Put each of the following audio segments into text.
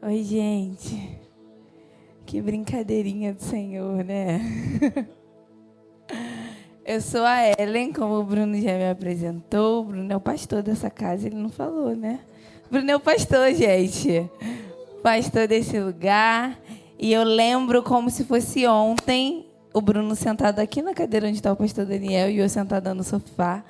Oi, gente. Que brincadeirinha do Senhor, né? Eu sou a Ellen, como o Bruno já me apresentou. O Bruno é o pastor dessa casa, ele não falou, né? O Bruno é o pastor, gente. Pastor desse lugar. E eu lembro como se fosse ontem, o Bruno sentado aqui na cadeira onde está o pastor Daniel e eu sentada no sofá.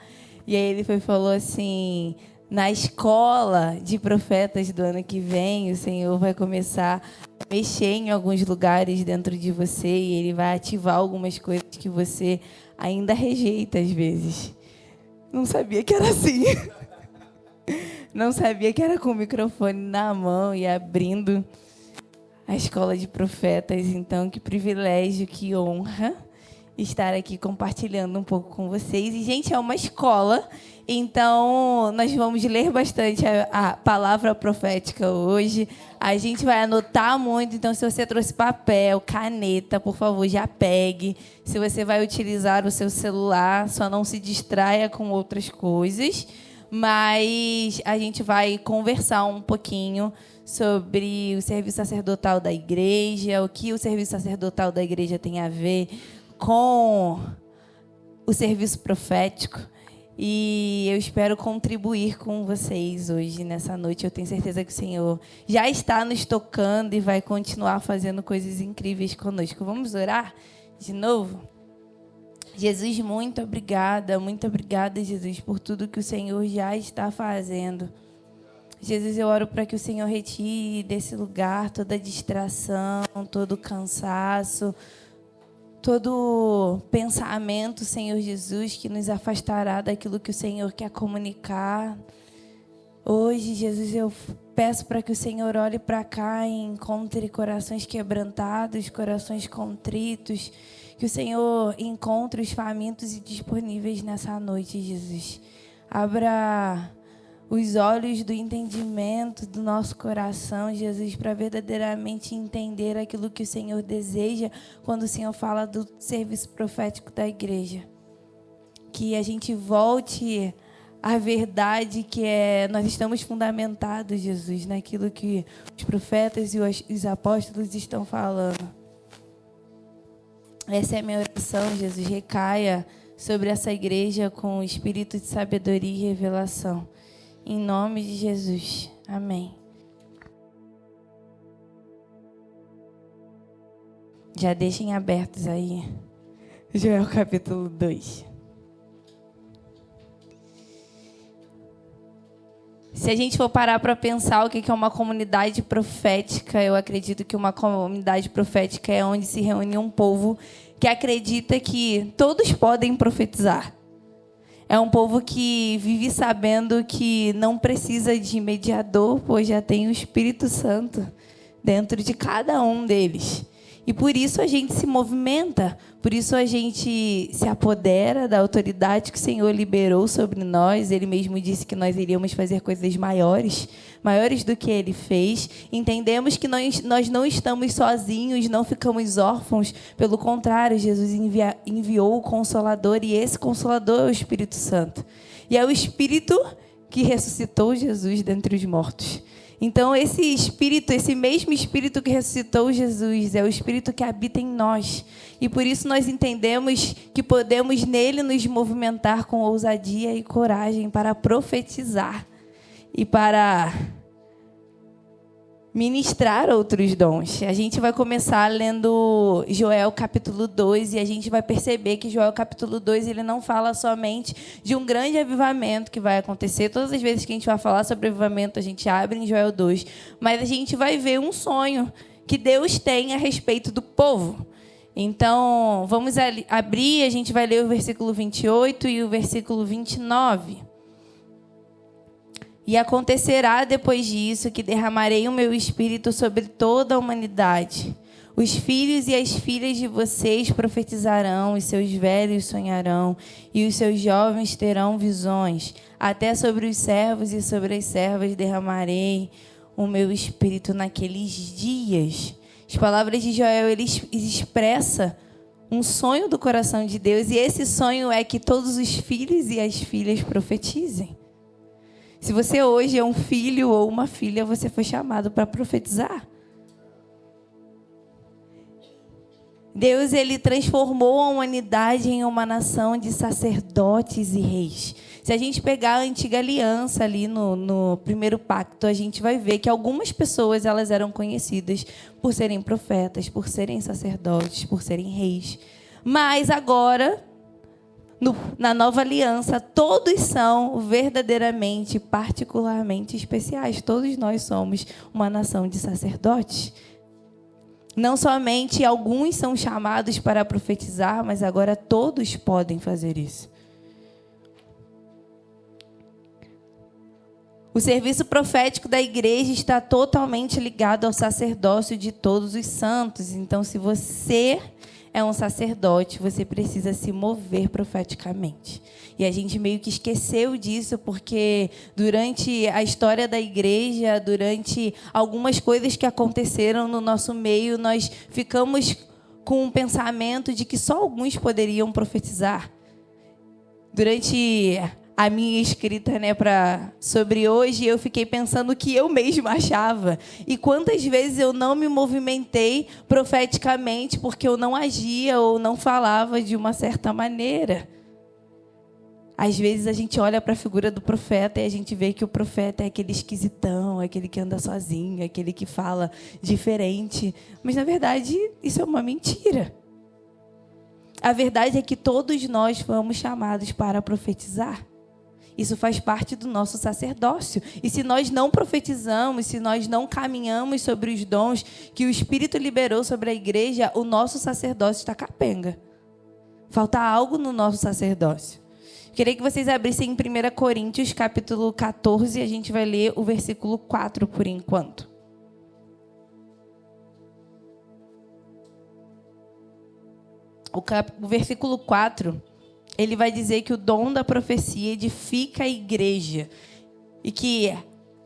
E aí ele falou assim: na escola de profetas do ano que vem, o Senhor vai começar a mexer em alguns lugares dentro de você e Ele vai ativar algumas coisas que você ainda rejeita às vezes. Não sabia que era assim. Não sabia que era com o microfone na mão e abrindo a escola de profetas. Então, que privilégio, que honra estar aqui compartilhando um pouco com vocês. E, gente, é uma escola, então nós vamos ler bastante a palavra profética hoje. A gente vai anotar muito, então se você trouxe papel, caneta, por favor, já pegue. Se você vai utilizar o seu celular, só não se distraia com outras coisas. Mas a gente vai conversar um pouquinho sobre o serviço sacerdotal da igreja, o que o serviço sacerdotal da igreja tem a ver com o serviço profético. E eu espero contribuir com vocês hoje, nessa noite. Eu tenho certeza que o Senhor já está nos tocando e vai continuar fazendo coisas incríveis conosco. Vamos orar de novo? Jesus, muito obrigada, Jesus, por tudo que o Senhor já está fazendo. Jesus, eu oro para que o Senhor retire desse lugar toda distração, todo cansaço, todo pensamento, Senhor Jesus, que nos afastará daquilo que o Senhor quer comunicar. Hoje, Jesus, eu peço para que o Senhor olhe para cá e encontre corações quebrantados, corações contritos. Que o Senhor encontre os famintos e disponíveis nessa noite, Jesus. Abra os olhos do entendimento do nosso coração, Jesus, para verdadeiramente entender aquilo que o Senhor deseja quando o Senhor fala do serviço profético da igreja. Que a gente volte à verdade que nós estamos fundamentados, Jesus, naquilo que os profetas e os apóstolos estão falando. Essa é a minha oração, Jesus. Recaia sobre essa igreja com o espírito de sabedoria e revelação. Em nome de Jesus. Amém. Já deixem abertos aí. Joel capítulo 2. Se a gente for parar para pensar o que é uma comunidade profética, eu acredito que uma comunidade profética é onde se reúne um povo que acredita que todos podem profetizar. É um povo que vive sabendo que não precisa de mediador, pois já tem o Espírito Santo dentro de cada um deles. E por isso a gente se movimenta, por isso a gente se apodera da autoridade que o Senhor liberou sobre nós. Ele mesmo disse que nós iríamos fazer coisas maiores do que Ele fez. Entendemos que nós não estamos sozinhos, não ficamos órfãos. Pelo contrário, Jesus enviou o Consolador, e esse Consolador é o Espírito Santo. E é o Espírito que ressuscitou Jesus dentre os mortos. Então, esse Espírito, esse mesmo Espírito que ressuscitou Jesus, é o Espírito que habita em nós. E por isso nós entendemos que podemos nele nos movimentar com ousadia e coragem para profetizar e para ministrar outros dons. A gente vai começar lendo Joel capítulo 2 e a gente vai perceber que Joel capítulo 2 ele não fala somente de um grande avivamento que vai acontecer. Todas as vezes que a gente vai falar sobre avivamento, a gente abre em Joel 2, mas a gente vai ver um sonho que Deus tem a respeito do povo. Então, vamos abrir, a gente vai ler o versículo 28 e o versículo 29. E acontecerá depois disso que derramarei o meu espírito sobre toda a humanidade. Os filhos e as filhas de vocês profetizarão, os seus velhos sonharão, e os seus jovens terão visões. Até sobre os servos e sobre as servas derramarei o meu espírito naqueles dias. As palavras de Joel, ele expressa um sonho do coração de Deus, e esse sonho é que todos os filhos e as filhas profetizem. Se você hoje é um filho ou uma filha, você foi chamado para profetizar. Deus, ele transformou a humanidade em uma nação de sacerdotes e reis. Se a gente pegar a antiga aliança ali no primeiro pacto, a gente vai ver que algumas pessoas elas eram conhecidas por serem profetas, por serem sacerdotes, por serem reis. Mas agora, na nova aliança, todos são verdadeiramente, particularmente especiais. Todos nós somos uma nação de sacerdotes. Não somente alguns são chamados para profetizar, mas agora todos podem fazer isso. O serviço profético da igreja está totalmente ligado ao sacerdócio de todos os santos. Então, se você é um sacerdote, você precisa se mover profeticamente. E a gente meio que esqueceu disso, porque durante a história da igreja, durante algumas coisas que aconteceram no nosso meio, nós ficamos com um pensamento de que só alguns poderiam profetizar. Durante a minha escrita, sobre hoje, eu fiquei pensando o que eu mesma achava. E quantas vezes eu não me movimentei profeticamente porque eu não agia ou não falava de uma certa maneira. Às vezes a gente olha para a figura do profeta e a gente vê que o profeta é aquele esquisitão, aquele que anda sozinho, aquele que fala diferente. Mas, na verdade, isso é uma mentira. A verdade é que todos nós fomos chamados para profetizar. Isso faz parte do nosso sacerdócio. E se nós não profetizamos, se nós não caminhamos sobre os dons que o Espírito liberou sobre a igreja, o nosso sacerdócio está capenga. Falta algo no nosso sacerdócio. Queria que vocês abrissem em 1 Coríntios, capítulo 14, e a gente vai ler o versículo 4 por enquanto. O versículo 4, ele vai dizer que o dom da profecia edifica a igreja. E que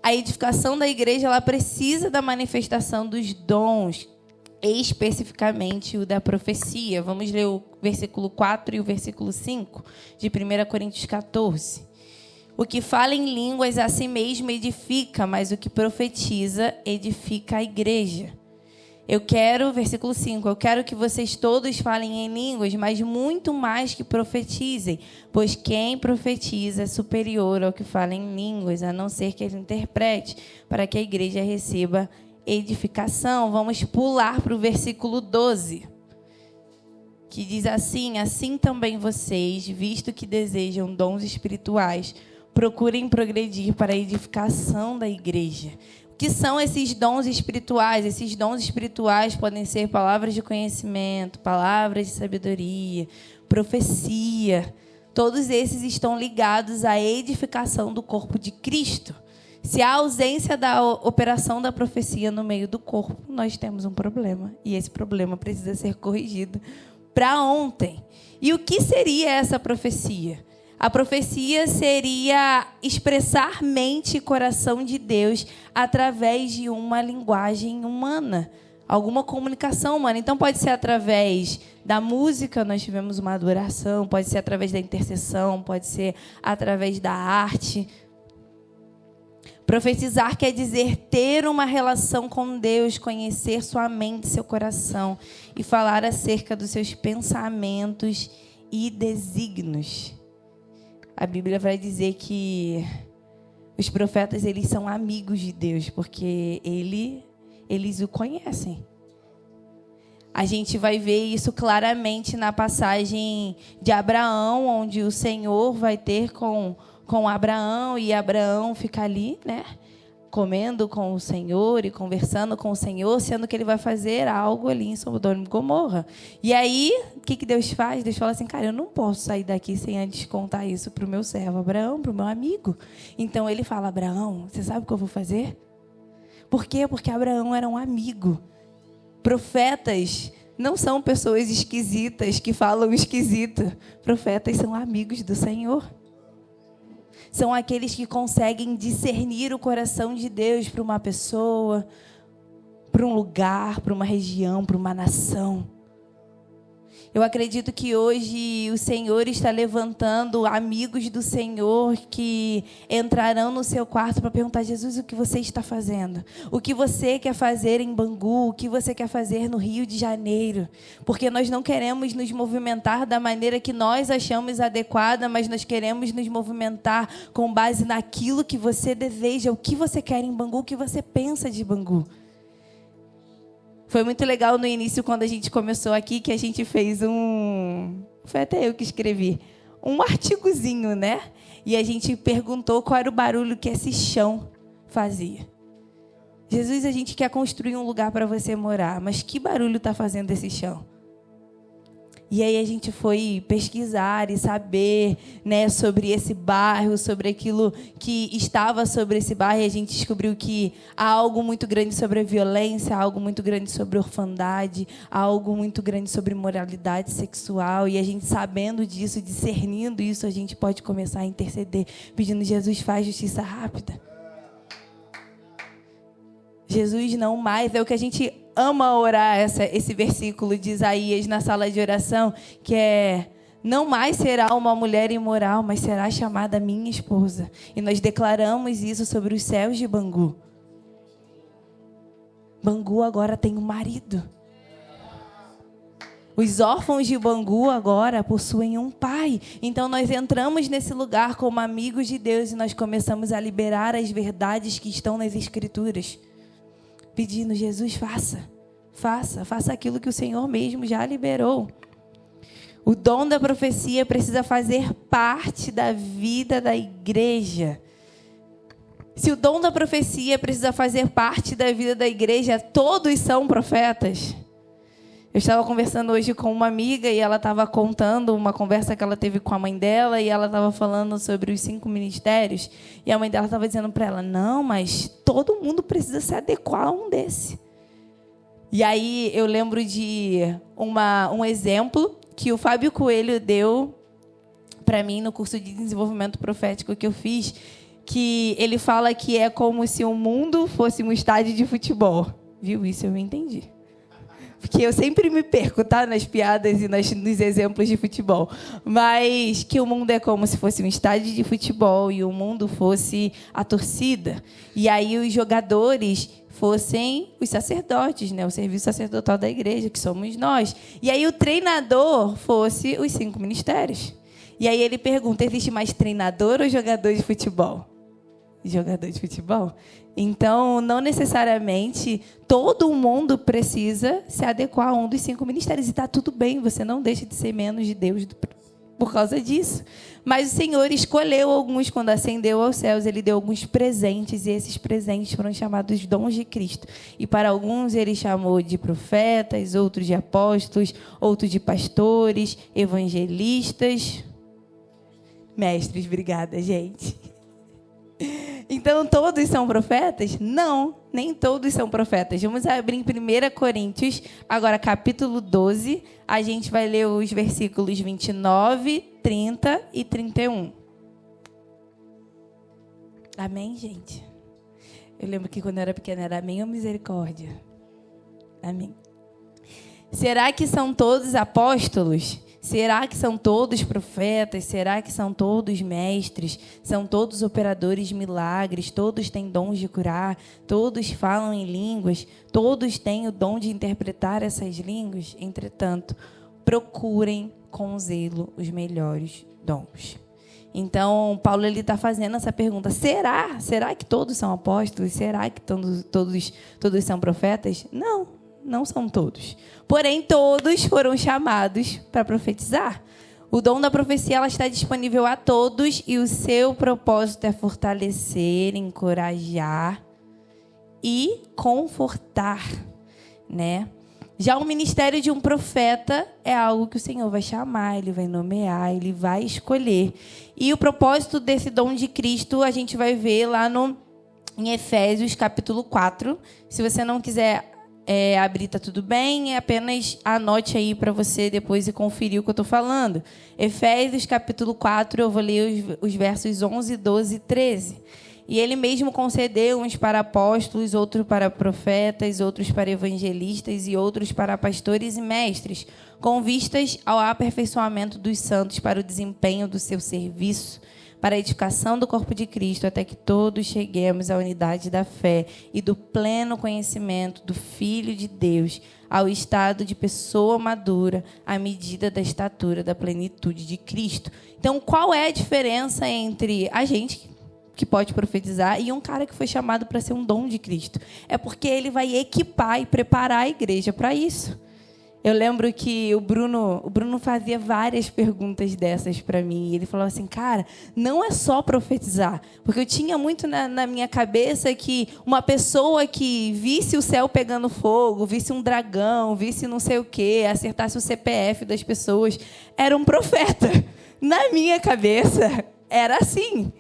a edificação da igreja, ela precisa da manifestação dos dons, especificamente o da profecia. Vamos ler o versículo 4 e o versículo 5 de 1 Coríntios 14. O que fala em línguas a si mesmo edifica, mas o que profetiza edifica a igreja. Versículo 5, eu quero que vocês todos falem em línguas, mas muito mais que profetizem, pois quem profetiza é superior ao que fala em línguas, a não ser que ele interprete, para que a igreja receba edificação. Vamos pular para o versículo 12, que diz assim: assim também vocês, visto que desejam dons espirituais, procurem progredir para a edificação da igreja. O que são esses dons espirituais? Esses dons espirituais podem ser palavras de conhecimento, palavras de sabedoria, profecia. Todos esses estão ligados à edificação do corpo de Cristo. Se há ausência da operação da profecia no meio do corpo, nós temos um problema. E esse problema precisa ser corrigido para ontem. E o que seria essa profecia? A profecia seria expressar mente e coração de Deus através de uma linguagem humana, alguma comunicação humana. Então, pode ser através da música, nós tivemos uma adoração, pode ser através da intercessão, pode ser através da arte. Profetizar quer dizer ter uma relação com Deus, conhecer sua mente, seu coração e falar acerca dos seus pensamentos e desígnios. A Bíblia vai dizer que os profetas, eles são amigos de Deus, porque eles o conhecem. A gente vai ver isso claramente na passagem de Abraão, onde o Senhor vai ter com Abraão, e Abraão fica ali, comendo com o Senhor e conversando com o Senhor, sendo que ele vai fazer algo ali em Sodoma e Gomorra. E aí, o que Deus faz? Deus fala assim, cara, eu não posso sair daqui sem antes contar isso para o meu servo Abraão, para o meu amigo. Então ele fala, Abraão, você sabe o que eu vou fazer? Por quê? Porque Abraão era um amigo. Profetas não são pessoas esquisitas que falam esquisito. Profetas são amigos do Senhor. São aqueles que conseguem discernir o coração de Deus para uma pessoa, para um lugar, para uma região, para uma nação. Eu acredito que hoje o Senhor está levantando amigos do Senhor que entrarão no seu quarto para perguntar: Jesus, o que você está fazendo? O que você quer fazer em Bangu? O que você quer fazer no Rio de Janeiro? Porque nós não queremos nos movimentar da maneira que nós achamos adequada, mas nós queremos nos movimentar com base naquilo que você deseja, o que você quer em Bangu, o que você pensa de Bangu. Foi muito legal no início, quando a gente começou aqui, que a gente fez foi até eu que escrevi, um artigozinho, né? E a gente perguntou qual era o barulho que esse chão fazia. Jesus, a gente quer construir um lugar para você morar, mas que barulho está fazendo esse chão? E aí a gente foi pesquisar e saber, né, sobre esse bairro, sobre aquilo que estava sobre esse bairro. E a gente descobriu que há algo muito grande sobre a violência, há algo muito grande sobre orfandade, há algo muito grande sobre moralidade sexual. E a gente, sabendo disso, discernindo isso, a gente pode começar a interceder, pedindo: Jesus, faz justiça rápida. Jesus, não mais. É o que a gente ama orar, esse versículo de Isaías na sala de oração, que é: não mais será uma mulher imoral, mas será chamada minha esposa. E nós declaramos isso sobre os céus de Bangu. Bangu agora tem um marido. Os órfãos de Bangu agora possuem um pai. Então nós entramos nesse lugar como amigos de Deus e nós começamos a liberar as verdades que estão nas Escrituras. Pedindo: Jesus, faça aquilo que o Senhor mesmo já liberou. O dom da profecia precisa fazer parte da vida da igreja. Se o dom da profecia precisa fazer parte da vida da igreja, todos são profetas. Eu estava conversando hoje com uma amiga e ela estava contando uma conversa que ela teve com a mãe dela, e ela estava falando sobre os 5 ministérios, e a mãe dela estava dizendo para ela: não, mas todo mundo precisa se adequar a um desse. E aí eu lembro de um exemplo que o Fábio Coelho deu para mim no curso de desenvolvimento profético que eu fiz, que ele fala que é como se o mundo fosse um estádio de futebol. Viu? Isso eu entendi. Porque eu sempre me perco, tá? Nas piadas e nos exemplos de futebol. Mas que o mundo é como se fosse um estádio de futebol e o mundo fosse a torcida. E aí os jogadores fossem os sacerdotes, né? O serviço sacerdotal da igreja, que somos nós. E aí o treinador fosse os 5 ministérios. E aí ele pergunta: existe mais treinador ou jogador de futebol? Jogador de futebol? Então, não necessariamente todo mundo precisa se adequar a um dos 5 ministérios. E está tudo bem, você não deixa de ser menos de Deus por causa disso. Mas o Senhor escolheu alguns quando ascendeu aos céus. Ele deu alguns presentes, e esses presentes foram chamados dons de Cristo. E para alguns ele chamou de profetas, outros de apóstolos, outros de pastores, evangelistas, mestres. Obrigada, gente. Então, todos são profetas? Não, nem todos são profetas. Vamos abrir em 1 Coríntios, agora capítulo 12. A gente vai ler os versículos 29, 30 e 31. Amém, gente? Eu lembro que quando eu era pequena era amém ou misericórdia? Amém. Será que são todos apóstolos? Será que são todos profetas? Será que são todos mestres? São todos operadores de milagres? Todos têm dons de curar? Todos falam em línguas? Todos têm o dom de interpretar essas línguas? Entretanto, procurem com zelo os melhores dons. Então, Paulo está fazendo essa pergunta: será que todos são apóstolos? Será que todos são profetas? Não são todos. Porém, todos foram chamados para profetizar. O dom da profecia, ela está disponível a todos, e o seu propósito é fortalecer, encorajar e confortar, né? Já o ministério de um profeta é algo que o Senhor vai chamar, Ele vai nomear, Ele vai escolher. E o propósito desse dom de Cristo a gente vai ver lá em Efésios capítulo 4. Se você não quiser abrir, tá tudo bem, apenas anote aí para você depois e conferir o que eu estou falando. Efésios capítulo 4, eu vou ler os versos 11, 12 e 13. E ele mesmo concedeu uns para apóstolos, outros para profetas, outros para evangelistas e outros para pastores e mestres, com vistas ao aperfeiçoamento dos santos para o desempenho do seu serviço, para a edificação do corpo de Cristo, até que todos cheguemos à unidade da fé e do pleno conhecimento do Filho de Deus, ao estado de pessoa madura, à medida da estatura da plenitude de Cristo. Então, qual é a diferença entre a gente que pode profetizar e um cara que foi chamado para ser um dom de Cristo? É porque ele vai equipar e preparar a igreja para isso. Eu lembro que o Bruno fazia várias perguntas dessas para mim. E ele falou assim, cara, não é só profetizar. Porque eu tinha muito na minha cabeça que uma pessoa que visse o céu pegando fogo, visse um dragão, visse não sei o quê, acertasse o CPF das pessoas, era um profeta. Na minha cabeça, era assim.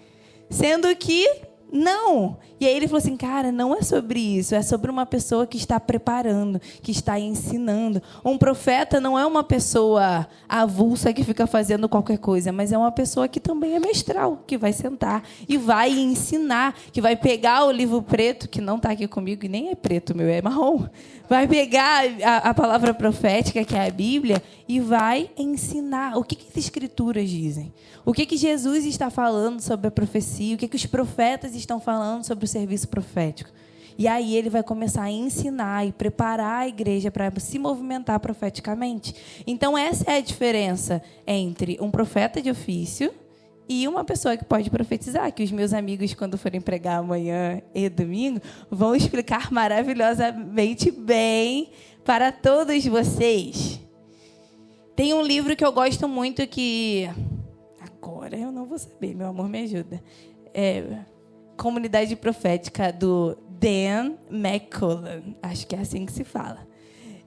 Sendo que não. E aí ele falou assim, cara, não é sobre isso. É sobre uma pessoa que está preparando, que está ensinando. Um profeta não é uma pessoa avulsa que fica fazendo qualquer coisa, mas é uma pessoa que também é mestral, que vai sentar e vai ensinar, que vai pegar o livro preto, que não está aqui comigo, e nem é preto, meu, é marrom. Vai pegar a palavra profética, que é a Bíblia, e vai ensinar. O que as Escrituras dizem? O que Jesus está falando sobre a profecia? O que os profetas estão falando sobre o serviço profético? E aí ele vai começar a ensinar e preparar a igreja para se movimentar profeticamente. Então, essa é a diferença entre um profeta de ofício e uma pessoa que pode profetizar, que os meus amigos, quando forem pregar amanhã e domingo, vão explicar maravilhosamente bem para todos vocês. Tem um livro que eu gosto muito que... Agora eu não vou saber, meu amor, me ajuda. Comunidade Profética, do Dan McCullough. Acho que é assim que se fala.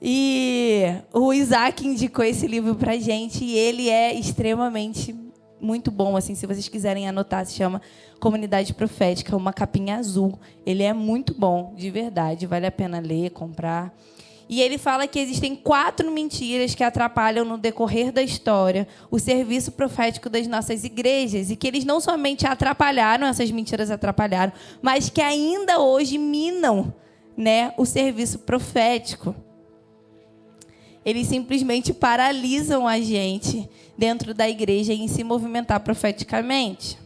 E o Isaac indicou esse livro pra gente e ele é extremamente muito bom, assim, se vocês quiserem anotar, se chama Comunidade Profética, uma capinha azul. Ele é muito bom, de verdade, vale a pena ler, comprar. E ele fala que existem 4 mentiras que atrapalham no decorrer da história o serviço profético das nossas igrejas. E que eles não somente atrapalharam, essas mentiras atrapalharam, mas que ainda hoje minam, né, o serviço profético. Eles simplesmente paralisam a gente dentro da igreja em se movimentar profeticamente.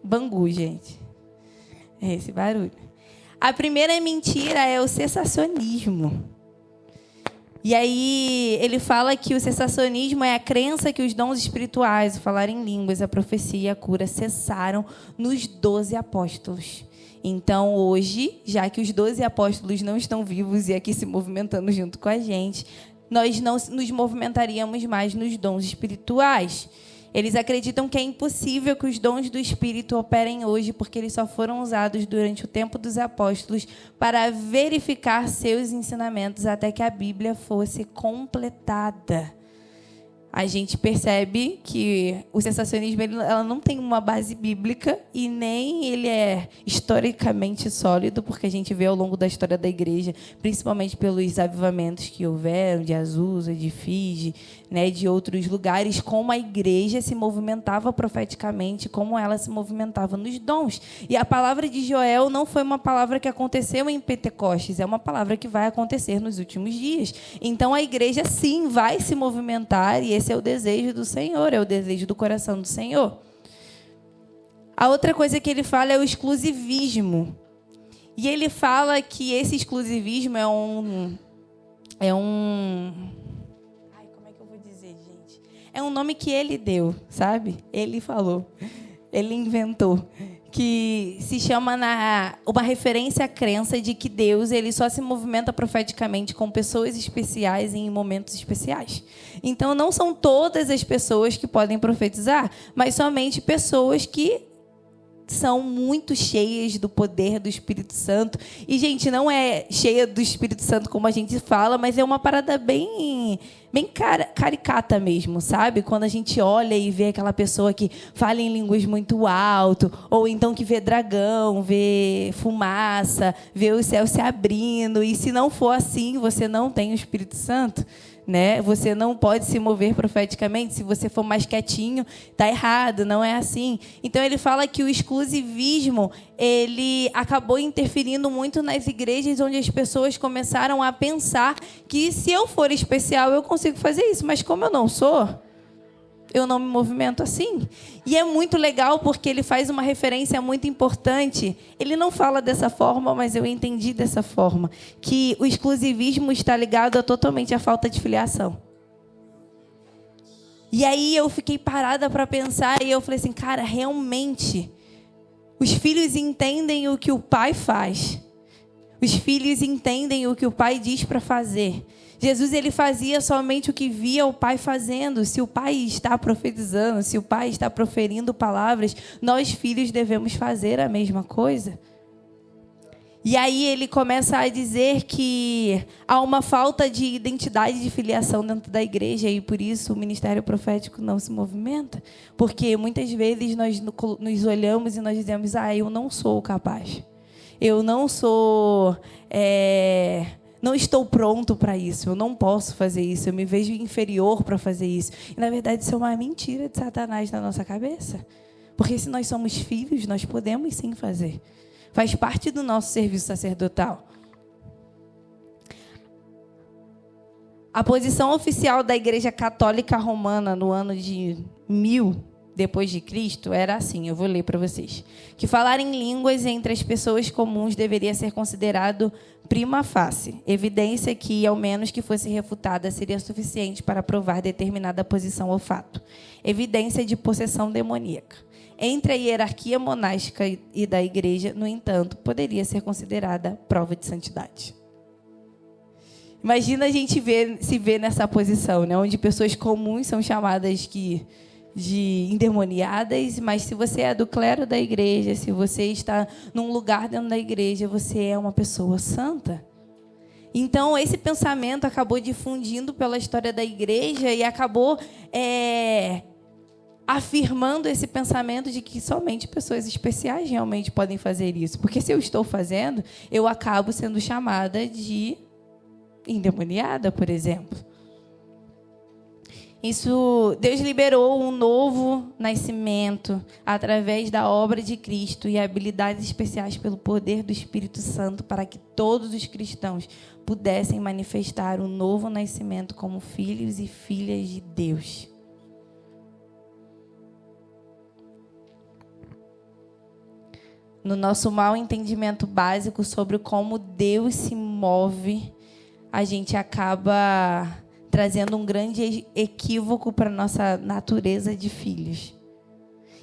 Bangu, gente. É esse barulho. A primeira mentira é o cessacionismo. E aí ele fala que o cessacionismo é a crença que os dons espirituais, o falar em línguas, a profecia e a cura cessaram nos 12 apóstolos. Então, hoje, já que os 12 apóstolos não estão vivos e aqui se movimentando junto com a gente, nós não nos movimentaríamos mais nos dons espirituais. Eles acreditam que é impossível que os dons do Espírito operem hoje, porque eles só foram usados durante o tempo dos apóstolos para verificar seus ensinamentos até que a Bíblia fosse completada. A gente percebe que o cessacionismo ela não tem uma base bíblica e nem ele é historicamente sólido, porque a gente vê ao longo da história da igreja, principalmente pelos avivamentos que houveram, de Azusa, de Fiji, né, de outros lugares, como a igreja se movimentava profeticamente, como ela se movimentava nos dons. E a palavra de Joel não foi uma palavra que aconteceu em Pentecostes, é uma palavra que vai acontecer nos últimos dias. Então, a igreja, sim, vai se movimentar, e esse é o desejo do Senhor, é o desejo do coração do Senhor. A outra coisa que ele fala é o exclusivismo. E ele fala que esse exclusivismo é um... como é que eu vou dizer, gente? É um nome que ele deu, sabe? Ele falou. Ele inventou. Que se chama uma referência à crença de que Deus ele só se movimenta profeticamente com pessoas especiais em momentos especiais. Então, não são todas as pessoas que podem profetizar, mas somente pessoas que são muito cheias do poder do Espírito Santo. E, gente, não é cheia do Espírito Santo como a gente fala, mas é uma parada bem caricata mesmo, sabe? Quando a gente olha e vê aquela pessoa que fala em línguas muito alto, ou então que vê dragão, vê fumaça, vê o céu se abrindo. E se não for assim, você não tem o Espírito Santo, né? Você não pode se mover profeticamente. Se você for mais quietinho, tá errado, não é assim. Então ele fala que o exclusivismo, ele acabou interferindo muito nas igrejas, onde as pessoas começaram a pensar que se eu for especial, eu consigo fazer isso, mas como eu não sou, eu não me movimento assim. E é muito legal porque ele faz uma referência muito importante. Ele não fala dessa forma, mas eu entendi dessa forma. Que o exclusivismo está ligado totalmente à falta de filiação. E aí eu fiquei parada para pensar e eu falei assim, cara, realmente, os filhos entendem o que o pai faz. Os filhos entendem o que o pai diz para fazer. Jesus, ele fazia somente o que via o pai fazendo. Se o pai está profetizando, se o pai está proferindo palavras, nós filhos devemos fazer a mesma coisa. E aí ele começa a dizer que há uma falta de identidade de filiação dentro da igreja e por isso o ministério profético não se movimenta. Porque muitas vezes nós nos olhamos e nós dizemos, eu não sou capaz. Eu não sou... Não estou pronto para isso, eu não posso fazer isso, eu me vejo inferior para fazer isso. E, na verdade, isso é uma mentira de Satanás na nossa cabeça. Porque se nós somos filhos, nós podemos sim fazer. Faz parte do nosso serviço sacerdotal. A posição oficial da Igreja Católica Romana no ano de 1000 depois de Cristo era assim, eu vou ler para vocês. Que falar em línguas entre as pessoas comuns deveria ser considerado prima facie, evidência que, ao menos que fosse refutada, seria suficiente para provar determinada posição ou fato. Evidência de possessão demoníaca. Entre a hierarquia monástica e da igreja, no entanto, poderia ser considerada prova de santidade. Imagina a gente se ver nessa posição, né? Onde pessoas comuns são chamadas de endemoniadas, mas se você é do clero da igreja, se você está num lugar dentro da igreja, você é uma pessoa santa. Então, esse pensamento acabou difundindo pela história da igreja e acabou afirmando esse pensamento de que somente pessoas especiais realmente podem fazer isso. Porque se eu estou fazendo, eu acabo sendo chamada de endemoniada, por exemplo. Deus liberou um novo nascimento através da obra de Cristo e habilidades especiais pelo poder do Espírito Santo para que todos os cristãos pudessem manifestar o novo nascimento como filhos e filhas de Deus. No nosso mau entendimento básico sobre como Deus se move, a gente acaba trazendo um grande equívoco para a nossa natureza de filhos.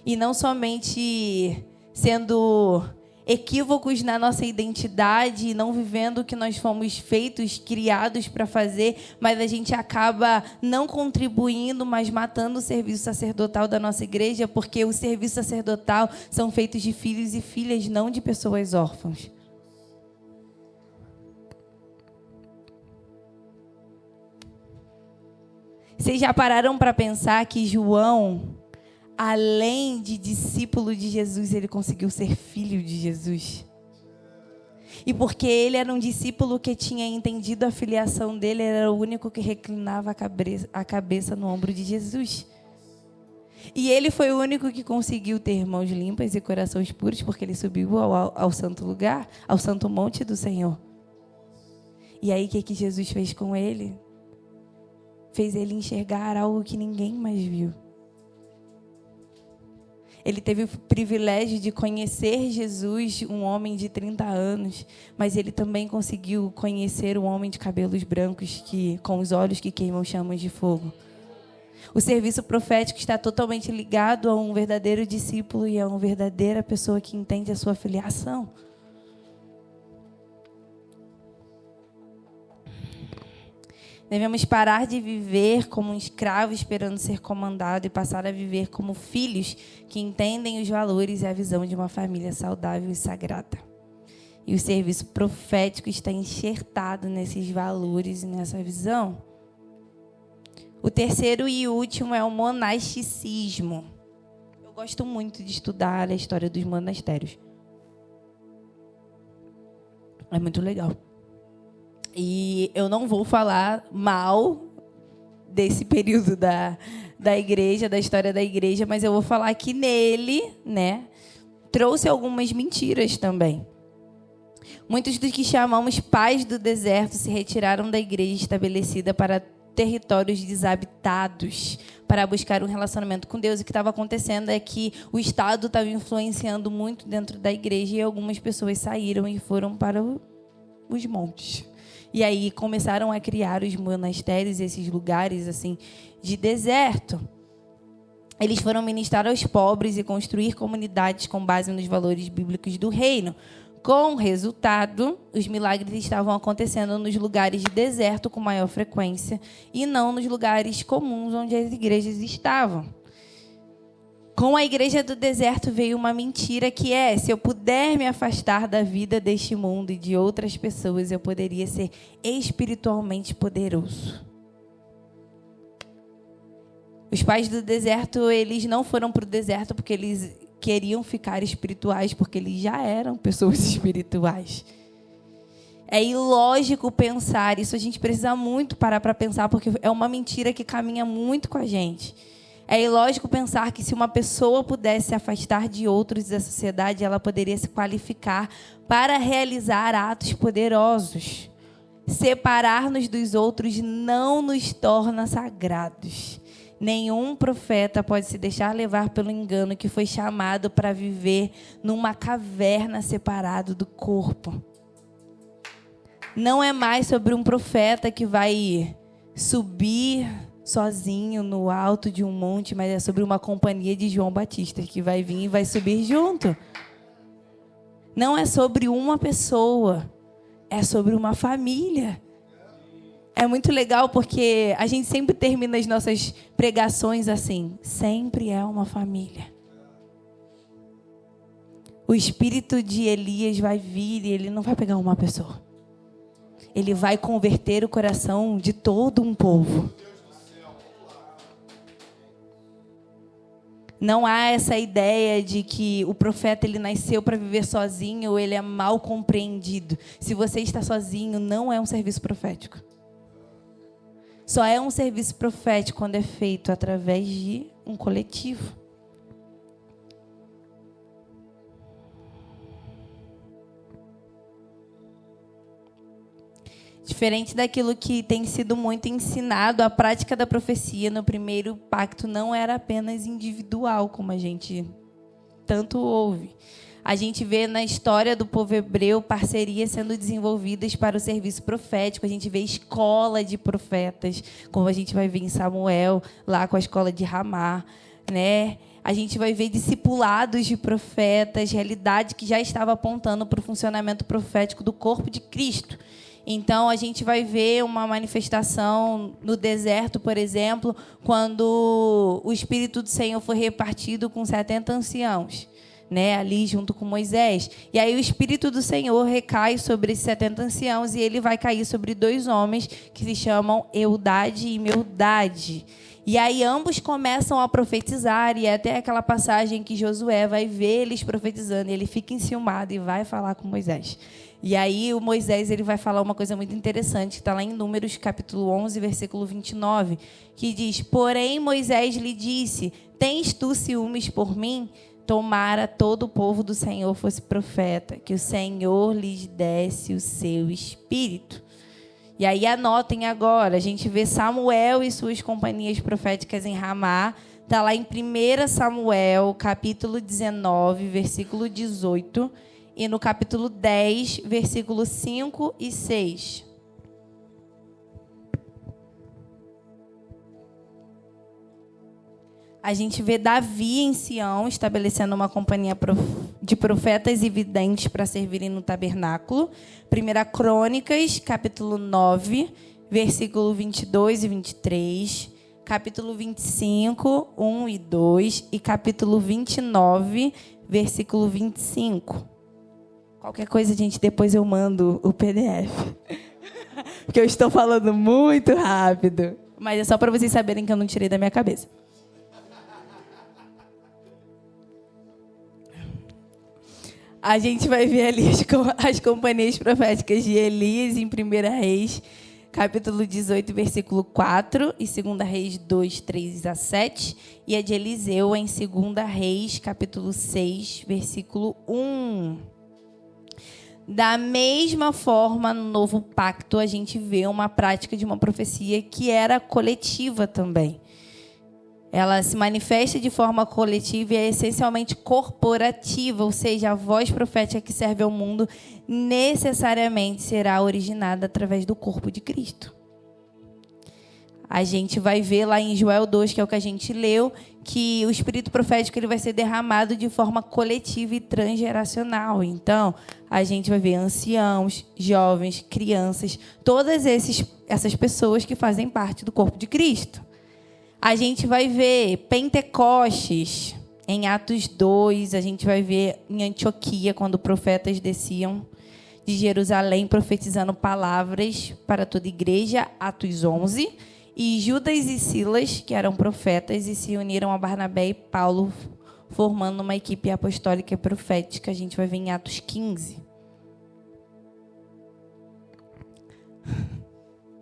E não somente sendo equívocos na nossa identidade, não vivendo o que nós fomos feitos, criados para fazer, mas a gente acaba não contribuindo, mas matando o serviço sacerdotal da nossa igreja, porque o serviço sacerdotal são feitos de filhos e filhas, não de pessoas órfãs. Vocês já pararam para pensar que João, além de discípulo de Jesus, ele conseguiu ser filho de Jesus? E porque ele era um discípulo que tinha entendido a filiação dele, ele era o único que reclinava a cabeça no ombro de Jesus. E ele foi o único que conseguiu ter mãos limpas e corações puros, porque ele subiu ao santo lugar, ao santo monte do Senhor. E aí, o que Jesus fez com ele? Fez ele enxergar algo que ninguém mais viu. Ele teve o privilégio de conhecer Jesus, um homem de 30 anos, mas ele também conseguiu conhecer um homem de cabelos brancos, com os olhos que queimam chamas de fogo. O serviço profético está totalmente ligado a um verdadeiro discípulo e a uma verdadeira pessoa que entende a sua filiação. Devemos parar de viver como um escravo esperando ser comandado e passar a viver como filhos que entendem os valores e a visão de uma família saudável e sagrada. E o serviço profético está enxertado nesses valores e nessa visão. O terceiro e último é o monasticismo. Eu gosto muito de estudar a história dos monastérios. É muito legal. E eu não vou falar mal desse período da igreja, da história da igreja, mas eu vou falar que nele, né, trouxe algumas mentiras também. Muitos dos que chamamos pais do deserto se retiraram da igreja estabelecida para territórios desabitados, para buscar um relacionamento com Deus. O que estava acontecendo é que o Estado estava influenciando muito dentro da igreja e algumas pessoas saíram e foram para os montes. E aí começaram a criar os monastérios, esses lugares assim de deserto. Eles foram ministrar aos pobres e construir comunidades com base nos valores bíblicos do reino. Com resultado, os milagres estavam acontecendo nos lugares de deserto com maior frequência e não nos lugares comuns onde as igrejas estavam. Com a igreja do deserto veio uma mentira que é: se eu puder me afastar da vida deste mundo e de outras pessoas, eu poderia ser espiritualmente poderoso. Os pais do deserto, eles não foram para o deserto porque eles queriam ficar espirituais, porque eles já eram pessoas espirituais. É ilógico pensar, isso a gente precisa muito parar para pensar, porque é uma mentira que caminha muito com a gente. É ilógico pensar que se uma pessoa pudesse se afastar de outros da sociedade, ela poderia se qualificar para realizar atos poderosos. Separar-nos dos outros não nos torna sagrados. Nenhum profeta pode se deixar levar pelo engano que foi chamado para viver numa caverna separado do corpo. Não é mais sobre um profeta que vai subir sozinho no alto de um monte, mas é sobre uma companhia de João Batista que vai vir e vai subir junto. Não é sobre uma pessoa, é sobre uma família. É muito legal porque a gente sempre termina as nossas pregações assim: sempre é uma família. O espírito de Elias vai vir e ele não vai pegar uma pessoa. Ele vai converter o coração de todo um povo. Não há essa ideia de que o profeta ele nasceu para viver sozinho ou ele é mal compreendido. Se você está sozinho, não é um serviço profético. Só é um serviço profético quando é feito através de um coletivo. Diferente daquilo que tem sido muito ensinado, a prática da profecia no primeiro pacto não era apenas individual, como a gente tanto ouve. A gente vê na história do povo hebreu parcerias sendo desenvolvidas para o serviço profético. A gente vê escola de profetas, como a gente vai ver em Samuel, lá com a escola de Ramá, né? A gente vai ver discipulados de profetas, realidade que já estava apontando para o funcionamento profético do corpo de Cristo. Então, a gente vai ver uma manifestação no deserto, por exemplo, quando o Espírito do Senhor foi repartido com 70 anciãos. Né, ali junto com Moisés. E aí o Espírito do Senhor recai sobre esses 70 anciãos e ele vai cair sobre 2 homens que se chamam Eudade e Meldade. E aí ambos começam a profetizar, e é até aquela passagem que Josué vai ver eles profetizando, e ele fica enciumado e vai falar com Moisés. E aí o Moisés ele vai falar uma coisa muito interessante, que está lá em Números capítulo 11, versículo 29, que diz: porém Moisés lhe disse: tens tu ciúmes por mim? Tomara todo o povo do Senhor fosse profeta, que o Senhor lhes desse o seu espírito. E aí anotem agora, a gente vê Samuel e suas companhias proféticas em Ramá. Está lá em 1 Samuel, capítulo 19, versículo 18. E no capítulo 10, versículos 5 e 6. A gente vê Davi em Sião estabelecendo uma companhia de profetas e videntes para servirem no tabernáculo. 1 Crônicas, capítulo 9, versículo 22 e 23. Capítulo 25, 1 e 2. E capítulo 29, versículo 25. Qualquer coisa, gente, depois eu mando o PDF. Porque eu estou falando muito rápido. Mas é só para vocês saberem que eu não tirei da minha cabeça. A gente vai ver ali as companhias proféticas de Elias em 1 Reis, capítulo 18, versículo 4, e 2 Reis 2, 3 a 7, e a de Eliseu em 2 Reis, capítulo 6, versículo 1. Da mesma forma, no Novo Pacto, a gente vê uma prática de uma profecia que era coletiva também. Ela se manifesta de forma coletiva e é essencialmente corporativa, ou seja, a voz profética que serve ao mundo necessariamente será originada através do corpo de Cristo. A gente vai ver lá em Joel 2, que é o que a gente leu, que o espírito profético ele vai ser derramado de forma coletiva e transgeracional. Então, a gente vai ver anciãos, jovens, crianças, todas essas pessoas que fazem parte do corpo de Cristo. A gente vai ver Pentecostes em Atos 2, a gente vai ver em Antioquia, quando profetas desciam de Jerusalém profetizando palavras para toda a igreja, Atos 11. E Judas e Silas, que eram profetas, e se uniram a Barnabé e Paulo, formando uma equipe apostólica e profética. A gente vai ver em Atos 15.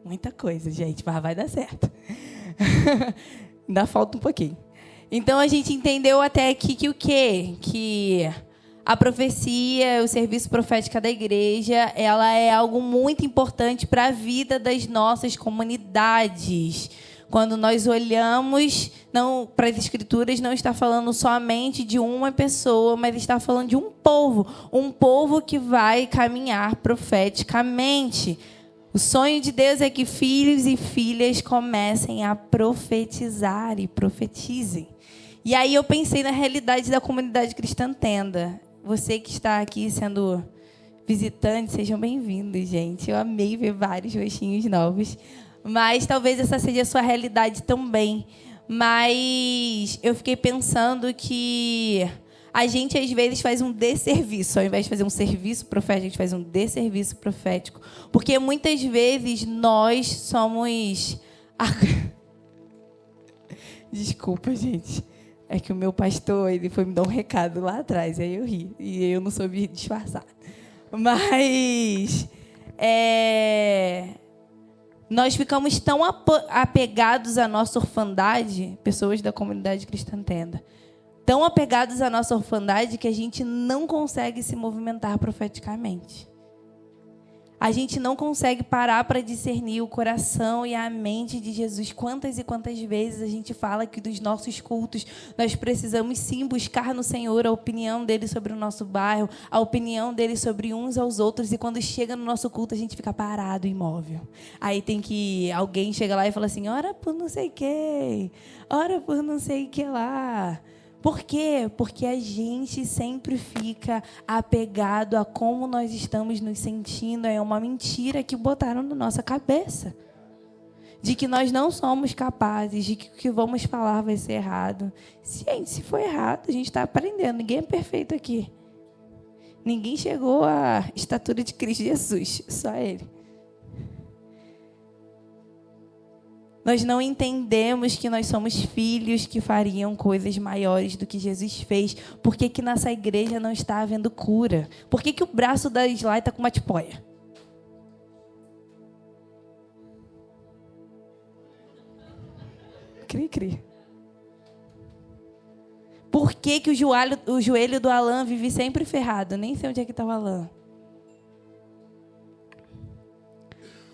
Muita coisa, gente, mas vai dar certo. Ainda falta um pouquinho. Então, a gente entendeu até aqui que o quê? Que a profecia, o serviço profético da igreja, ela é algo muito importante para a vida das nossas comunidades. Quando nós olhamos para as Escrituras, não está falando somente de uma pessoa, mas está falando de um povo que vai caminhar profeticamente. O sonho de Deus é que filhos e filhas comecem a profetizar e profetizem. E aí eu pensei na realidade da comunidade Cristã Tenda. Você que está aqui sendo visitante, sejam bem-vindos, gente. Eu amei ver vários rostinhos novos. Mas talvez essa seja a sua realidade também. Mas eu fiquei pensando que a gente, às vezes, faz um desserviço. Ao invés de fazer um serviço profético, a gente faz um desserviço profético. Porque muitas vezes nós somos... Desculpa, gente. É que o meu pastor, ele foi me dar um recado lá atrás, aí eu ri. E eu não soube disfarçar. Mas... nós ficamos tão apegados à nossa orfandade, pessoas da comunidade Cristã Tenda, tão apegados à nossa orfandade que a gente não consegue se movimentar profeticamente. A gente não consegue parar para discernir o coração e a mente de Jesus. Quantas e quantas vezes a gente fala que dos nossos cultos nós precisamos sim buscar no Senhor a opinião dele sobre o nosso bairro, a opinião dele sobre uns aos outros, e quando chega no nosso culto a gente fica parado, imóvel. Aí tem que alguém chega lá e fala assim: ora por não sei quem, ora por não sei que lá. Por quê? Porque a gente sempre fica apegado a como nós estamos nos sentindo. É uma mentira que botaram na nossa cabeça. De que nós não somos capazes, de que o que vamos falar vai ser errado. Gente, se for errado, a gente está aprendendo. Ninguém é perfeito aqui. Ninguém chegou à estatura de Cristo Jesus, só Ele. Nós não entendemos que nós somos filhos que fariam coisas maiores do que Jesus fez. Por que nessa igreja não está havendo cura? Por que o braço da Islai está com uma tipóia? Cri. Por que o joelho do Alan vive sempre ferrado? Nem sei onde é que está o Alan.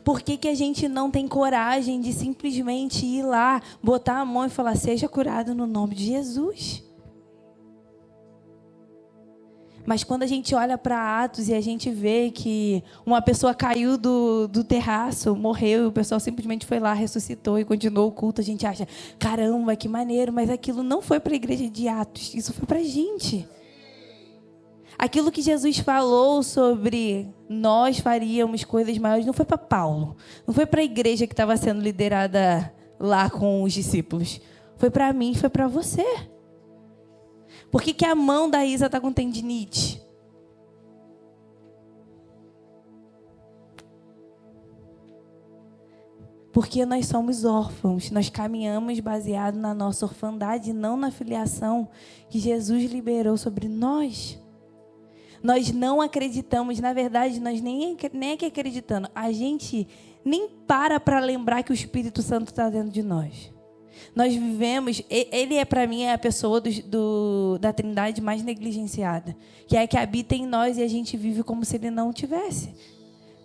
Por que a gente não tem coragem de simplesmente ir lá, botar a mão e falar: seja curado no nome de Jesus? Mas quando a gente olha para Atos e a gente vê que uma pessoa caiu do terraço, morreu, e o pessoal simplesmente foi lá, ressuscitou e continuou o culto, a gente acha: caramba, que maneiro, mas aquilo não foi para a igreja de Atos, isso foi para a gente. Aquilo que Jesus falou sobre nós faríamos coisas maiores não foi para Paulo, não foi para a igreja que estava sendo liderada lá com os discípulos. Foi para mim, foi para você. Por que a mão da Isa está com tendinite? Porque nós somos órfãos, nós caminhamos baseado na nossa orfandade, não na filiação que Jesus liberou sobre nós. Nós não acreditamos, na verdade, nós nem é que acreditando, a gente nem para lembrar que o Espírito Santo está dentro de nós. Nós vivemos, ele é para mim a pessoa da Trindade mais negligenciada, que é a que habita em nós e a gente vive como se ele não tivesse.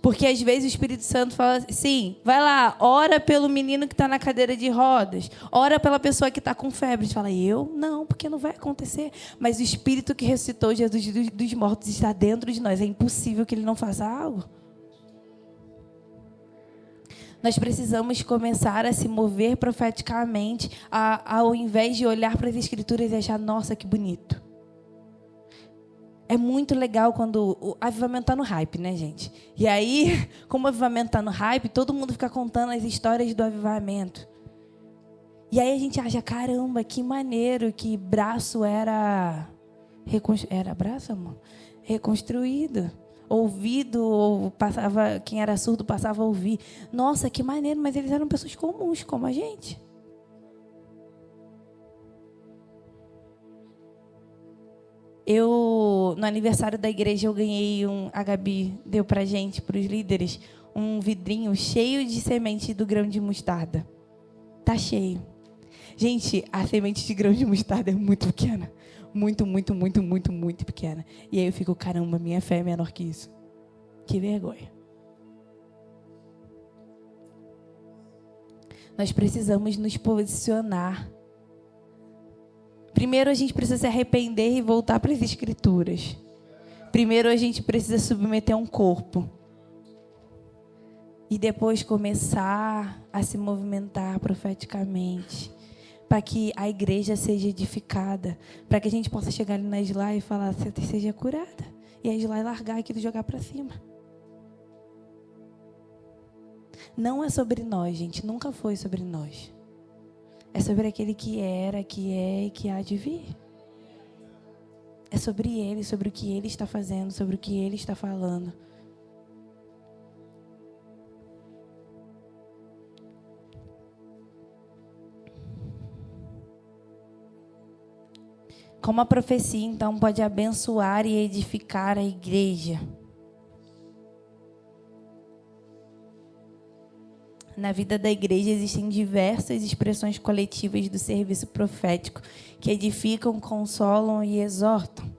Porque às vezes o Espírito Santo fala assim, vai lá, ora pelo menino que está na cadeira de rodas, ora pela pessoa que está com febre. A gente fala, eu? Não, porque não vai acontecer. Mas o Espírito que ressuscitou Jesus dos mortos está dentro de nós. É impossível que ele não faça algo. Nós precisamos começar a se mover profeticamente, ao invés de olhar para as Escrituras e achar, nossa, que bonito. É muito legal quando o avivamento está no hype, né, gente? E aí, como o avivamento está no hype, todo mundo fica contando as histórias do avivamento. E aí a gente acha, caramba, que maneiro que braço era braço, amor? Reconstruído. Ouvido, ou passava, quem era surdo passava a ouvir. Nossa, que maneiro, mas eles eram pessoas comuns, como a gente. No aniversário da igreja, eu ganhei a Gabi deu pra gente, pros líderes, um vidrinho cheio de semente do grão de mostarda. Tá cheio. Gente, a semente de grão de mostarda é muito pequena. Muito, muito, muito, muito, muito pequena. E aí eu fico, caramba, minha fé é menor que isso. Que vergonha. Nós precisamos nos posicionar. Primeiro a gente precisa se arrepender e voltar para as Escrituras. Primeiro a gente precisa submeter um corpo. E depois começar a se movimentar profeticamente. Para que a igreja seja edificada. Para que a gente possa chegar ali na Isla e falar, você seja curada. E a Isla largar aquilo e jogar para cima. Não é sobre nós, gente. Nunca foi sobre nós. É sobre aquele que era, que é e que há de vir. É sobre ele, sobre o que ele está fazendo, sobre o que ele está falando. Como a profecia, então, pode abençoar e edificar a igreja? Na vida da igreja existem diversas expressões coletivas do serviço profético que edificam, consolam e exortam,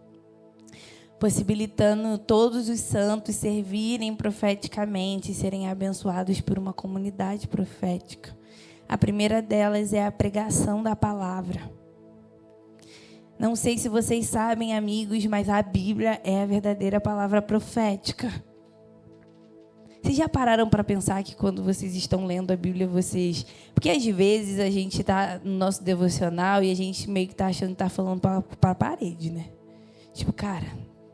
possibilitando todos os santos servirem profeticamente e serem abençoados por uma comunidade profética. A primeira delas é a pregação da palavra. Não sei se vocês sabem, amigos, mas a Bíblia é a verdadeira palavra profética. Vocês já pararam para pensar que quando vocês estão lendo a Bíblia, Porque às vezes a gente está no nosso devocional e a gente meio que está achando que está falando para a parede, né? Tipo, cara,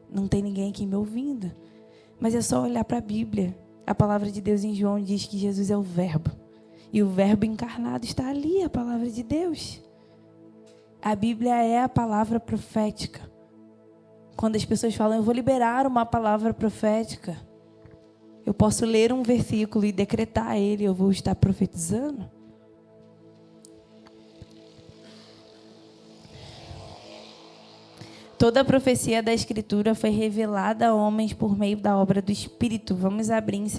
não tem ninguém aqui me ouvindo. Mas é só olhar para a Bíblia. A palavra de Deus em João diz que Jesus é o Verbo. E o Verbo encarnado está ali, a palavra de Deus. A Bíblia é a palavra profética. Quando as pessoas falam, eu vou liberar uma palavra profética, eu posso ler um versículo e decretar ele, eu vou estar profetizando? Toda a profecia da Escritura foi revelada a homens por meio da obra do Espírito. Vamos abrir em 2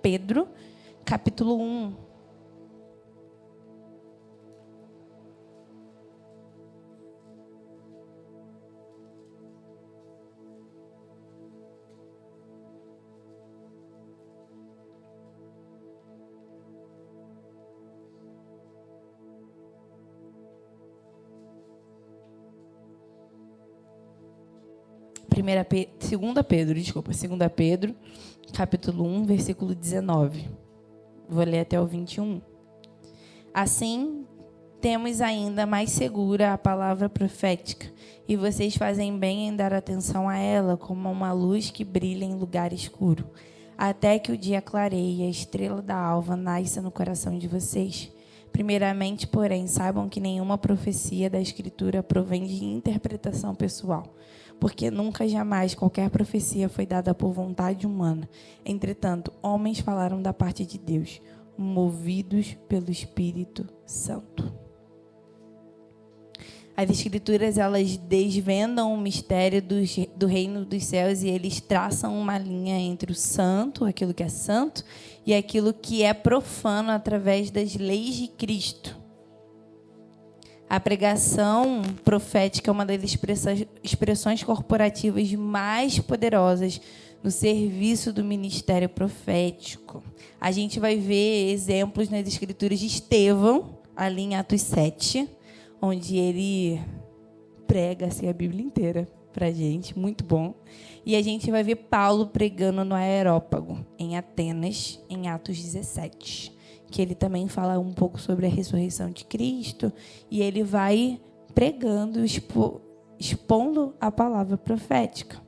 Pedro, capítulo 1. 2 Pedro, capítulo 1, versículo 19. Vou ler até o 21. Assim, temos ainda mais segura a palavra profética, e vocês fazem bem em dar atenção a ela, como a uma luz que brilha em lugar escuro, até que o dia clareie e a estrela da alva nasça no coração de vocês. Primeiramente, porém, saibam que nenhuma profecia da Escritura provém de interpretação pessoal, porque nunca jamais qualquer profecia foi dada por vontade humana. Entretanto, homens falaram da parte de Deus, movidos pelo Espírito Santo. As Escrituras, elas desvendam o mistério do reino dos céus e eles traçam uma linha entre o santo, aquilo que é santo, e aquilo que é profano através das leis de Cristo. A pregação profética é uma das expressões corporativas mais poderosas no serviço do ministério profético. A gente vai ver exemplos nas Escrituras de Estevão, ali em Atos 7, onde ele prega assim, a Bíblia inteira para a gente, muito bom. E a gente vai ver Paulo pregando no Areópago, em Atenas, em Atos 17, que ele também fala um pouco sobre a ressurreição de Cristo, e ele vai pregando, expondo a palavra profética.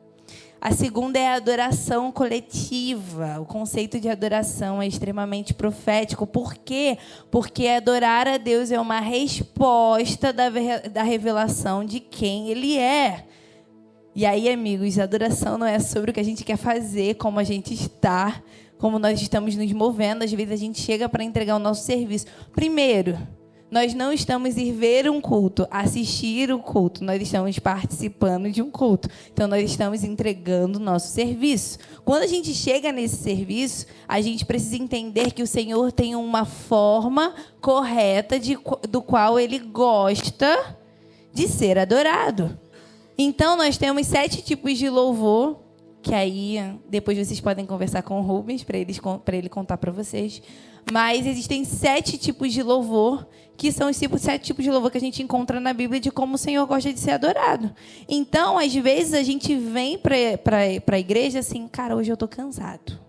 A segunda é a adoração coletiva. O conceito de adoração é extremamente profético. Por quê? Porque adorar a Deus é uma resposta da revelação de quem Ele é. E aí, amigos, a adoração não é sobre o que a gente quer fazer, como a gente está, como nós estamos nos movendo. Às vezes a gente chega para entregar o nosso serviço. Primeiro, nós não estamos ir ver um culto, assistir o culto. Nós estamos participando de um culto. Então, nós estamos entregando o nosso serviço. Quando a gente chega nesse serviço, a gente precisa entender que o Senhor tem uma forma correta do qual Ele gosta de ser adorado. Então, nós temos 7 tipos de louvor, que aí depois vocês podem conversar com o Rubens para ele contar para vocês. Mas existem 7 tipos de louvor, que são os 7 tipos de louvor que a gente encontra na Bíblia de como o Senhor gosta de ser adorado. Então, às vezes, a gente vem para a igreja assim, cara, hoje eu estou cansado.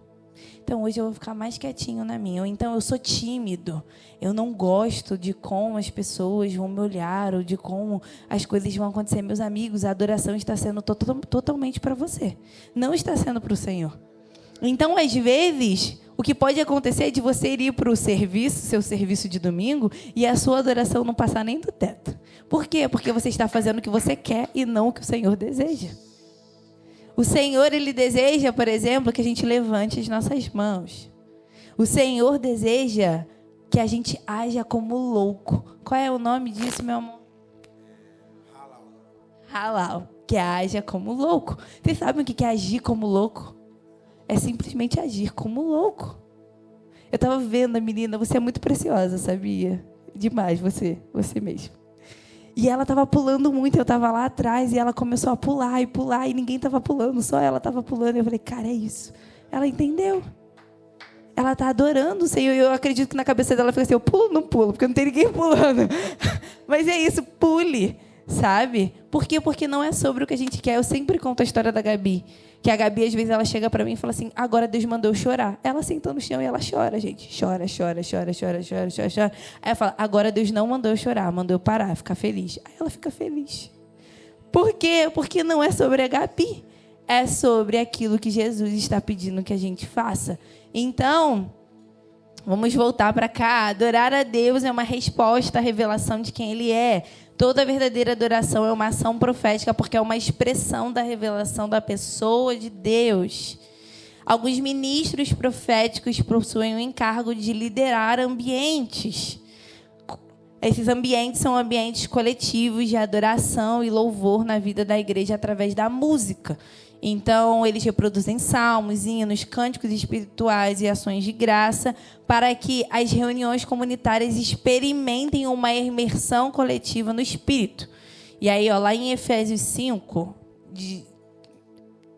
Então, hoje eu vou ficar mais quietinho na minha. Ou então, eu sou tímido. Eu não gosto de como as pessoas vão me olhar ou de como as coisas vão acontecer. Meus amigos, a adoração está sendo totalmente para você. Não está sendo para o Senhor. Então, às vezes, o que pode acontecer é de você ir para o serviço, seu serviço de domingo, e a sua adoração não passar nem do teto. Por quê? Porque você está fazendo o que você quer e não o que o Senhor deseja. O Senhor, Ele deseja, por exemplo, que a gente levante as nossas mãos. O Senhor deseja que a gente haja como louco. Qual é o nome disso, meu amor? Halal. Que haja como louco. Vocês sabem o que é agir como louco? É simplesmente agir como louco. Eu estava vendo a menina, você é muito preciosa, sabia? Demais, você mesmo. E ela estava pulando muito, eu estava lá atrás, e ela começou a pular, e ninguém estava pulando, só ela estava pulando. E eu falei, cara, é isso. Ela entendeu. Ela está adorando o Senhor. Eu acredito que na cabeça dela fica assim, eu pulo ou não pulo? Porque não tem ninguém pulando. Mas é isso, pule, sabe? Por quê? Porque não é sobre o que a gente quer. Eu sempre conto a história da Gabi. Que a Gabi, às vezes, ela chega para mim e fala assim, agora Deus mandou eu chorar. Ela senta no chão e ela chora, gente. Chora. Aí ela fala, agora Deus não mandou eu chorar, mandou eu parar, ficar feliz. Aí ela fica feliz. Por quê? Porque não é sobre a Gabi. É sobre aquilo que Jesus está pedindo que a gente faça. Então, vamos voltar para cá. Adorar a Deus é uma resposta à revelação de quem Ele é. Toda verdadeira adoração é uma ação profética porque é uma expressão da revelação da pessoa de Deus. Alguns ministros proféticos possuem o encargo de liderar ambientes. Esses ambientes são ambientes coletivos de adoração e louvor na vida da igreja através da música. Então, eles reproduzem salmos, hinos, cânticos espirituais e ações de graça para que as reuniões comunitárias experimentem uma imersão coletiva no Espírito. E aí, lá em Efésios 5,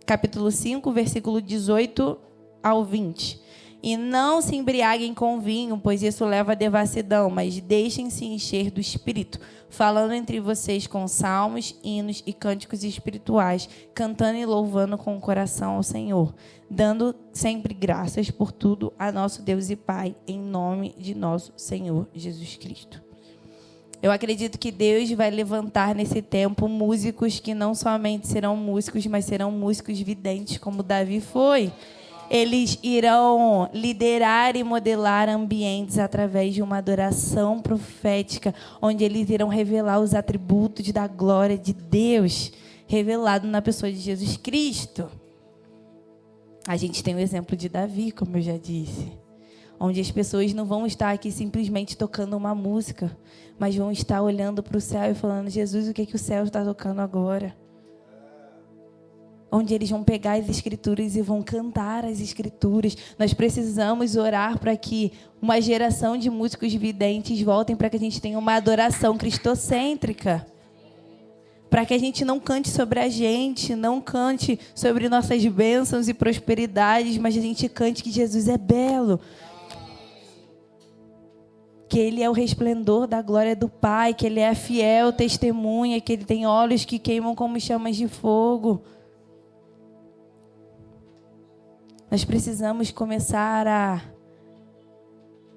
capítulo 5, versículo 18 ao 20. E não se embriaguem com vinho, pois isso leva à devassidão, mas deixem-se encher do Espírito, falando entre vocês com salmos, hinos e cânticos espirituais, cantando e louvando com o coração ao Senhor, dando sempre graças por tudo a nosso Deus e Pai, em nome de nosso Senhor Jesus Cristo. Eu acredito que Deus vai levantar nesse tempo músicos que não somente serão músicos, mas serão músicos videntes, como Davi foi. Eles irão liderar e modelar ambientes através de uma adoração profética, onde eles irão revelar os atributos da glória de Deus, revelado na pessoa de Jesus Cristo. A gente tem o exemplo de Davi, como eu já disse. onde as pessoas não vão estar aqui simplesmente tocando uma música, mas vão estar olhando para o céu e falando: Jesus, o que que o céu está tocando agora? Onde eles vão pegar as escrituras e vão cantar as escrituras. Nós precisamos orar para que uma geração de músicos videntes voltem, para que a gente tenha uma adoração cristocêntrica. Para que a gente não cante sobre a gente, não cante sobre nossas bênçãos e prosperidades, mas a gente cante que Jesus é belo. Que Ele é o resplendor da glória do Pai, que Ele é a fiel testemunha, que Ele tem olhos que queimam como chamas de fogo. Nós precisamos começar a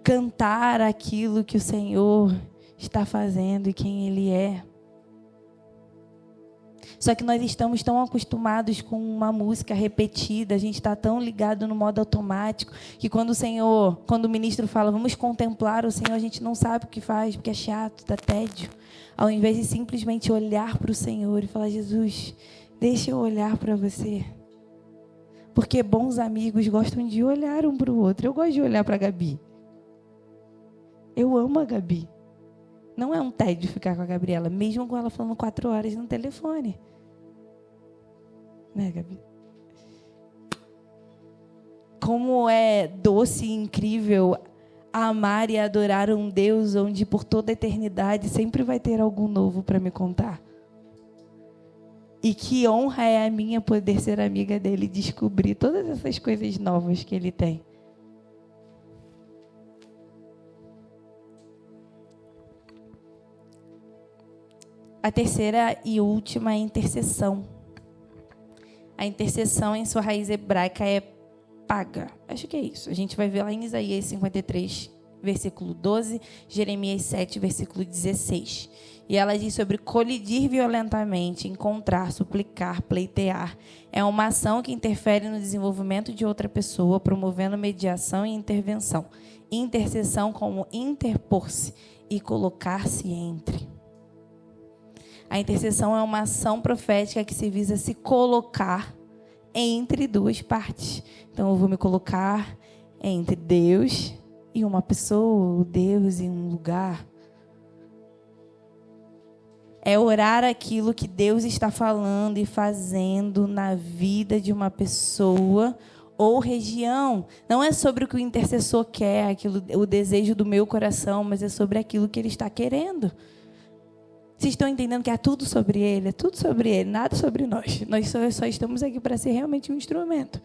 cantar aquilo que o Senhor está fazendo e quem Ele é. Só que nós estamos tão acostumados com uma música repetida, a gente está tão ligado no modo automático, que quando o ministro fala, vamos contemplar o Senhor, a gente não sabe o que faz, porque é chato, dá tédio. Ao invés de simplesmente olhar para o Senhor e falar: Jesus, deixa eu olhar para você. Porque bons amigos gostam de olhar um para o outro. Eu gosto de olhar para a Gabi. Eu amo a Gabi. Não é um tédio ficar com a Gabriela, mesmo com ela falando 4 horas no telefone. Né, Gabi? Como é doce e incrível amar e adorar um Deus onde por toda a eternidade sempre vai ter algo novo para me contar. E que honra é a minha poder ser amiga dele e descobrir todas essas coisas novas que ele tem. A terceira e última é a intercessão. A intercessão, em sua raiz hebraica, é paga. Acho que é isso. A gente vai ver lá em Isaías 53, versículo 12, Jeremias 7, versículo 16. E ela diz sobre colidir violentamente, encontrar, suplicar, pleitear. É uma ação que interfere no desenvolvimento de outra pessoa, promovendo mediação e intervenção. Intercessão como interpor-se e colocar-se entre. A intercessão é uma ação profética que se visa se colocar entre duas partes. Então, eu vou me colocar entre Deus e uma pessoa, Deus e um lugar. É orar aquilo que Deus está falando e fazendo na vida de uma pessoa ou região. Não é sobre o que o intercessor quer, o desejo do meu coração, mas é sobre aquilo que ele está querendo. Vocês estão entendendo que é tudo sobre ele, nada sobre nós. Nós só estamos aqui para ser realmente um instrumento.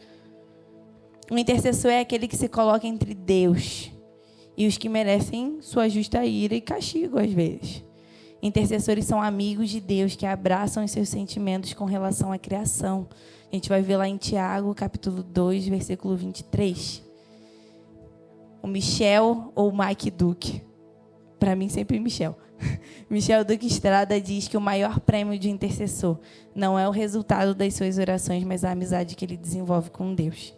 O intercessor é aquele que se coloca entre Deus e os que merecem sua justa ira e castigo às vezes. Intercessores são amigos de Deus que abraçam os seus sentimentos com relação à criação. A gente vai ver lá em Tiago, capítulo 2, versículo 23. O Michel ou o Mike Duke. Para mim, sempre Michel. Michel Duque Estrada diz que o maior prêmio de intercessor não é o resultado das suas orações, mas a amizade que ele desenvolve com Deus.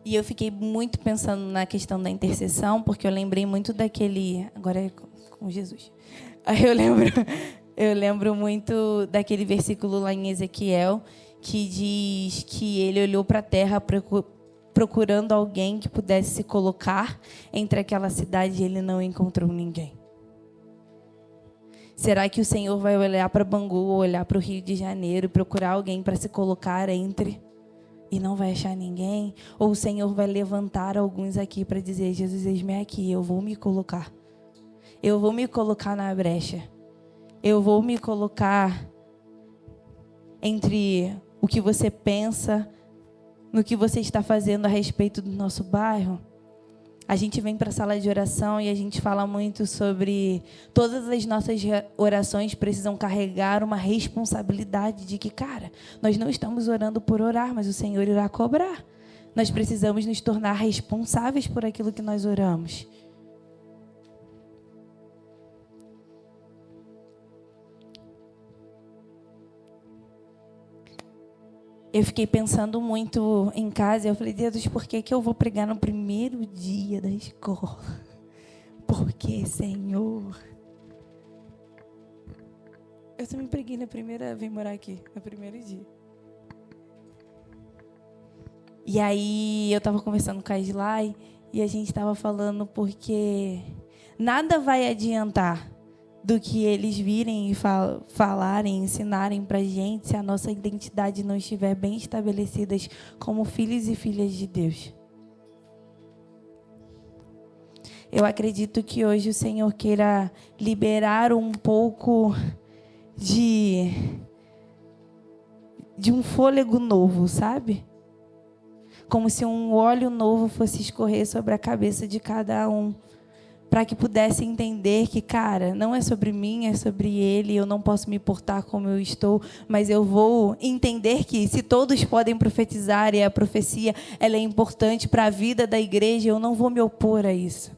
E eu fiquei muito pensando na questão da intercessão, porque eu lembrei muito daquele... Agora é com Jesus. Eu lembro muito daquele versículo lá em Ezequiel, que diz que ele olhou para a terra procurando alguém que pudesse se colocar entre aquela cidade e ele não encontrou ninguém. Será que o Senhor vai olhar para Bangu, ou olhar para o Rio de Janeiro e procurar alguém para se colocar entre e não vai achar ninguém? Ou o Senhor vai levantar alguns aqui para dizer: Jesus, eis-me aqui, eu vou me colocar. Eu vou me colocar na brecha. Eu vou me colocar entre o que você pensa, no que você está fazendo a respeito do nosso bairro. A gente vem para a sala de oração e a gente fala muito sobre todas as nossas orações precisam carregar uma responsabilidade de que, cara, nós não estamos orando por orar, mas o Senhor irá cobrar. Nós precisamos nos tornar responsáveis por aquilo que nós oramos. Eu fiquei pensando muito em casa e eu falei: Deus, por que eu vou pregar no primeiro dia da escola? Por que, Senhor? Eu também preguei vim morar aqui, no primeiro dia. E aí eu estava conversando com a Islai e a gente estava falando porque nada vai adiantar do que eles virem e falarem, ensinarem para a gente se a nossa identidade não estiver bem estabelecida como filhos e filhas de Deus. Eu acredito que hoje o Senhor queira liberar um pouco de um fôlego novo, sabe? Como se um óleo novo fosse escorrer sobre a cabeça de cada um, para que pudesse entender que, cara, não é sobre mim, é sobre ele, eu não posso me portar como eu estou, mas eu vou entender que se todos podem profetizar e a profecia ela é importante para a vida da igreja, eu não vou me opor a isso.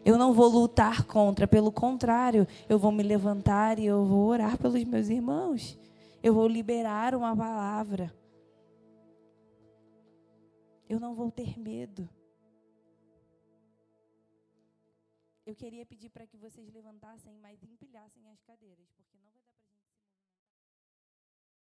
Eu não vou lutar contra, pelo contrário, eu vou me levantar e eu vou orar pelos meus irmãos. Eu vou liberar uma palavra. Eu não vou ter medo. Eu queria pedir para que vocês levantassem, mas empilhassem as cadeiras, porque não vai dar para